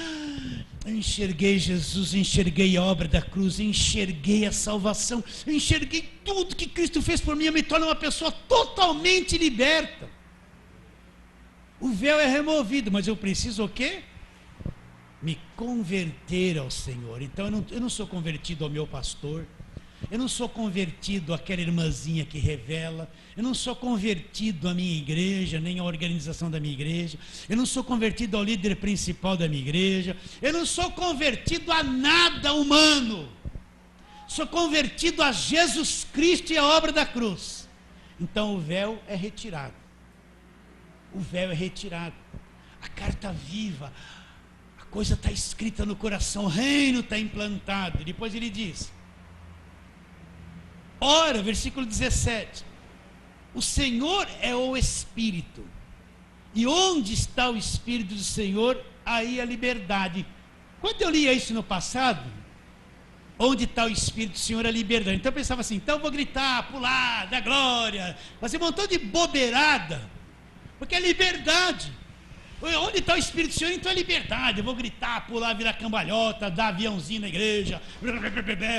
eu enxerguei Jesus, eu enxerguei a obra da cruz, eu enxerguei a salvação, eu enxerguei tudo que Cristo fez por mim. Eu me torno uma pessoa totalmente liberta. O véu é removido, mas eu preciso o quê? Me converter ao Senhor. Então eu não sou convertido ao meu pastor, eu não sou convertido àquela irmãzinha que revela, eu não sou convertido à minha igreja, nem à organização da minha igreja, eu não sou convertido ao líder principal da minha igreja, eu não sou convertido a nada humano, sou convertido a Jesus Cristo e a obra da cruz. Então o véu é retirado, o véu é retirado, a carta viva, a coisa está escrita no coração, o reino está implantado. Depois ele diz: ora, versículo 17, o Senhor é o Espírito, e onde está o Espírito do Senhor, aí a liberdade. Quando eu lia isso no passado, onde está o Espírito do Senhor, a liberdade. Então eu pensava assim, então eu vou gritar, pular, dar glória, fazer um montão de bobeirada, porque é liberdade. Onde está o Espírito do Senhor, então é liberdade. Eu vou gritar, pular, virar cambalhota, dar aviãozinho na igreja,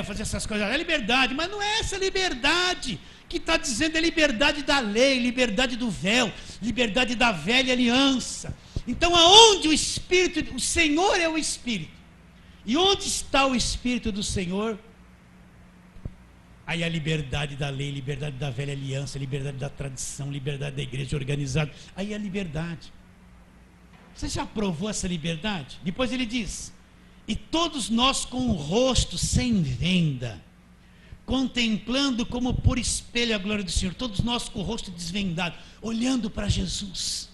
fazer essas coisas. É liberdade, mas não é essa liberdade que está dizendo. É liberdade da lei, liberdade do véu, liberdade da velha aliança. Então aonde o Espírito, o Senhor é o Espírito, e onde está o Espírito do Senhor, aí a liberdade da lei, liberdade da velha aliança, liberdade da tradição, liberdade da igreja organizada, aí a liberdade. Você já provou essa liberdade? Depois ele diz: e todos nós com o rosto sem venda, contemplando como por espelho a glória do Senhor, todos nós com o rosto desvendado, olhando para Jesus,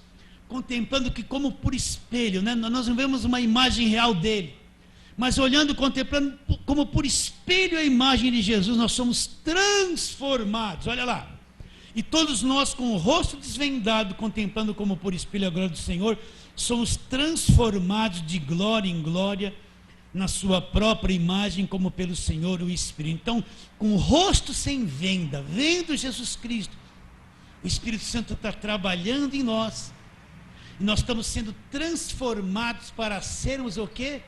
contemplando que como por espelho, né? Nós não vemos uma imagem real dele, mas olhando, contemplando como por espelho a imagem de Jesus, nós somos transformados. Olha lá. E todos nós com o rosto desvendado, contemplando como por espelho a glória do Senhor, somos transformados de glória em glória, na sua própria imagem, como pelo Senhor o Espírito. Então, com o rosto sem venda, vendo Jesus Cristo, o Espírito Santo está trabalhando em nós, e nós estamos sendo transformados para sermos o quê?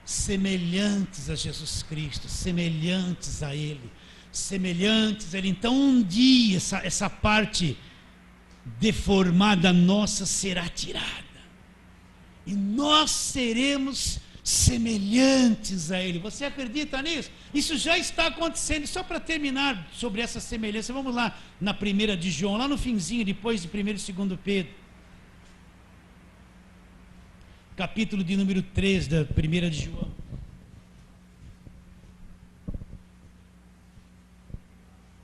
Semelhantes a Jesus Cristo, semelhantes a Ele, semelhantes a Ele. Então um dia essa parte deformada nossa será tirada, e nós seremos semelhantes a Ele. Você acredita nisso? Isso já está acontecendo. Só para terminar sobre essa semelhança, vamos lá na 1 de João, lá no finzinho, depois de 1 e 2 Pedro, capítulo de número 3 da 1 de João.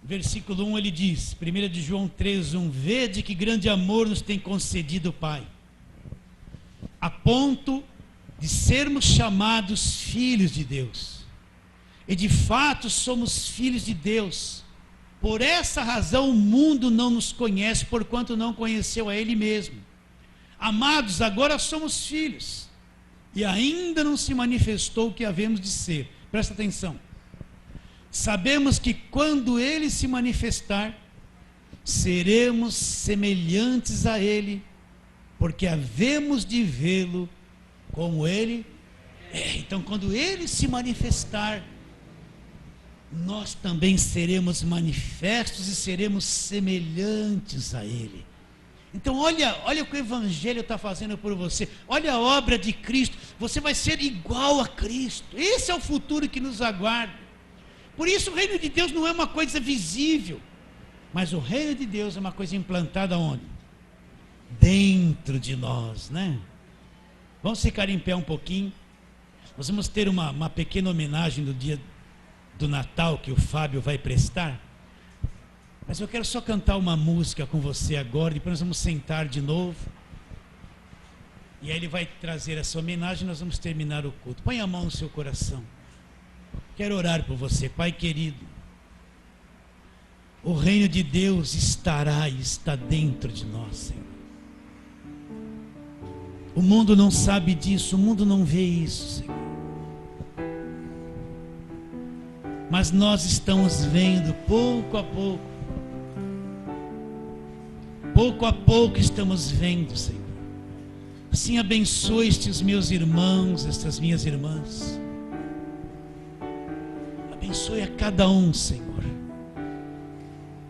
Versículo 1 ele diz, 1 de João 3:1: vede que grande amor nos tem concedido o Pai, a ponto de sermos chamados filhos de Deus. E de fato somos filhos de Deus. Por essa razão o mundo não nos conhece, porquanto não conheceu a Ele mesmo. Amados, agora somos filhos, e ainda não se manifestou o que havemos de ser. Presta atenção. Sabemos que quando Ele se manifestar, seremos semelhantes a Ele, porque havemos de vê-lo como Ele é. Então, quando Ele se manifestar, nós também seremos manifestos e seremos semelhantes a Ele. Então olha o que o Evangelho está fazendo por você, olha a obra de Cristo, você vai ser igual a Cristo. Esse é o futuro que nos aguarda. Por isso o reino de Deus não é uma coisa visível, mas o reino de Deus é uma coisa implantada onde? Dentro de nós, né? Vamos ficar em pé um pouquinho. Nós vamos ter uma pequena homenagem no dia do Natal que o Fábio vai prestar. Mas eu quero só cantar uma música com você agora, depois nós vamos sentar de novo. E aí ele vai trazer essa homenagem e nós vamos terminar o culto. Põe a mão no seu coração. Quero orar por você, Pai querido. O reino de Deus estará e está dentro de nós, Senhor. O mundo não sabe disso, o mundo não vê isso, Senhor. Mas nós estamos vendo pouco a pouco. Pouco a pouco estamos vendo, Senhor. Assim abençoe estes meus irmãos, estas minhas irmãs. Abençoe a cada um, Senhor.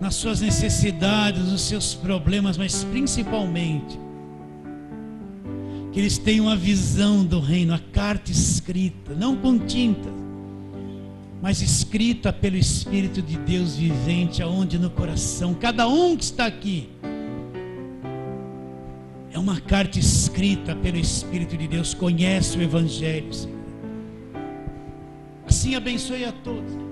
Nas suas necessidades, nos seus problemas, mas principalmente que eles tenham a visão do reino, a carta escrita, não com tinta, mas escrita pelo Espírito de Deus vivente, aonde no coração, cada um que está aqui, é uma carta escrita pelo Espírito de Deus, conhece o Evangelho, Senhor. Assim abençoe a todos.